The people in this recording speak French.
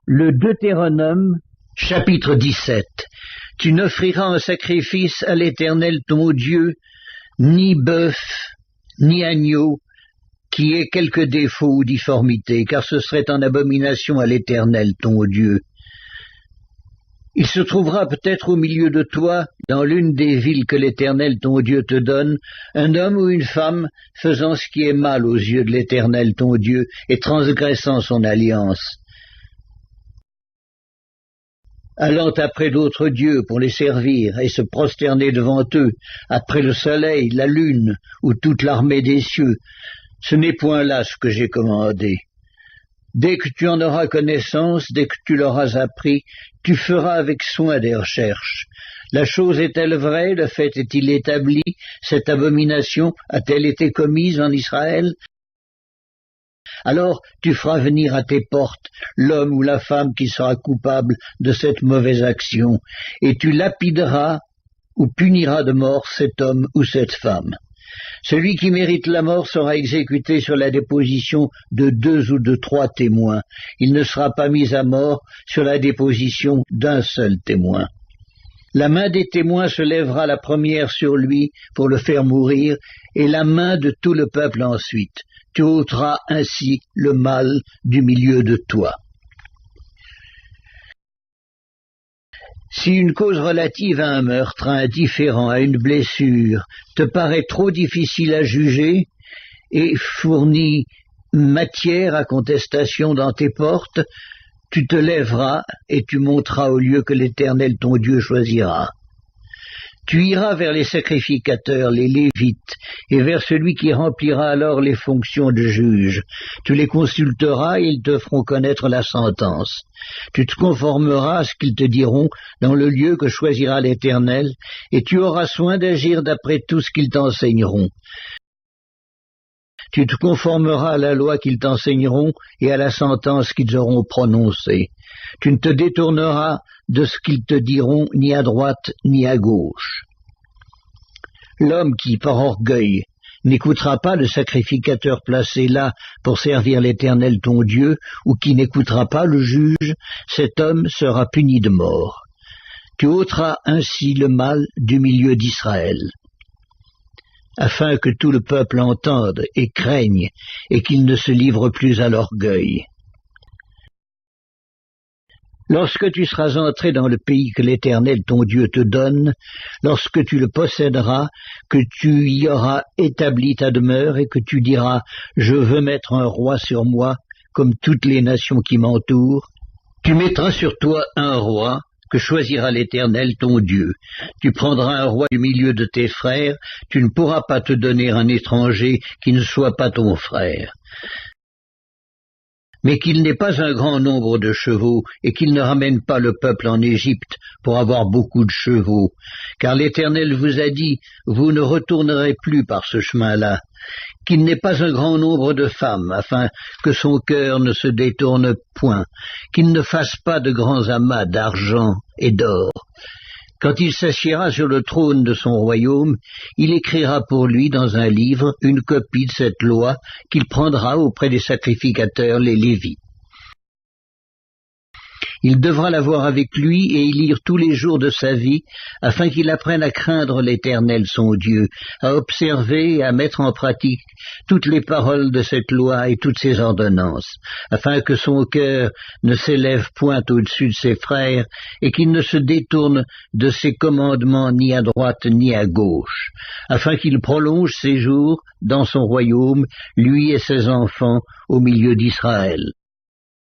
Le Deutéronome, chapitre 17. Tu n'offriras en sacrifice à l'Éternel ton Dieu ni bœuf, ni agneau, qui ait quelque défaut ou difformité, car ce serait en abomination à l'Éternel ton Dieu. Il se trouvera peut-être au milieu de toi, dans l'une des villes que l'Éternel ton Dieu te donne, un homme ou une femme faisant ce qui est mal aux yeux de l'Éternel ton Dieu et transgressant son alliance, allant après d'autres dieux pour les servir et se prosterner devant eux, après le soleil, la lune ou toute l'armée des cieux. Ce n'est point là ce que j'ai commandé. Dès que tu en auras connaissance, dès que tu l'auras appris, tu feras avec soin des recherches. La chose est-elle vraie? Le fait est-il établi? Cette abomination a-t-elle été commise en Israël? Alors tu feras venir à tes portes l'homme ou la femme qui sera coupable de cette mauvaise action, et tu lapideras ou puniras de mort cet homme ou cette femme. Celui qui mérite la mort sera exécuté sur la déposition de 2 ou de 3 témoins. Il ne sera pas mis à mort sur la déposition d'un seul témoin. La main des témoins se lèvera la première sur lui pour le faire mourir, et la main de tout le peuple ensuite. Tu ôteras ainsi le mal du milieu de toi. Si une cause relative à un meurtre, à un différend, à une blessure, te paraît trop difficile à juger et fournit matière à contestation dans tes portes, tu te lèveras et tu monteras au lieu que l'Éternel ton Dieu choisira. Tu iras vers les sacrificateurs, les Lévites, et vers celui qui remplira alors les fonctions de juge. Tu les consulteras et ils te feront connaître la sentence. Tu te conformeras à ce qu'ils te diront dans le lieu que choisira l'Éternel, et tu auras soin d'agir d'après tout ce qu'ils t'enseigneront. Tu te conformeras à la loi qu'ils t'enseigneront et à la sentence qu'ils auront prononcée. Tu ne te détourneras de ce qu'ils te diront ni à droite ni à gauche. L'homme qui, par orgueil, n'écoutera pas le sacrificateur placé là pour servir l'Éternel ton Dieu, ou qui n'écoutera pas le juge, cet homme sera puni de mort. Tu ôteras ainsi le mal du milieu d'Israël, afin que tout le peuple entende et craigne, et qu'il ne se livre plus à l'orgueil. Lorsque tu seras entré dans le pays que l'Éternel ton Dieu te donne, lorsque tu le posséderas, que tu y auras établi ta demeure et que tu diras « Je veux mettre un roi sur moi, comme toutes les nations qui m'entourent », tu mettras sur toi un roi que choisira l'Éternel ton Dieu. Tu prendras un roi du milieu de tes frères, tu ne pourras pas te donner un étranger qui ne soit pas ton frère. Mais qu'il n'ait pas un grand nombre de chevaux, et qu'il ne ramène pas le peuple en Égypte pour avoir beaucoup de chevaux. Car l'Éternel vous a dit, vous ne retournerez plus par ce chemin-là. Qu'il n'ait pas un grand nombre de femmes, afin que son cœur ne se détourne point. Qu'il ne fasse pas de grands amas d'argent et d'or. Quand il s'assiera sur le trône de son royaume, il écrira pour lui dans un livre une copie de cette loi qu'il prendra auprès des sacrificateurs, les Lévites. Il devra l'avoir avec lui et y lire tous les jours de sa vie, afin qu'il apprenne à craindre l'Éternel son Dieu, à observer et à mettre en pratique toutes les paroles de cette loi et toutes ses ordonnances, afin que son cœur ne s'élève point au-dessus de ses frères et qu'il ne se détourne de ses commandements ni à droite ni à gauche, afin qu'il prolonge ses jours dans son royaume, lui et ses enfants, au milieu d'Israël.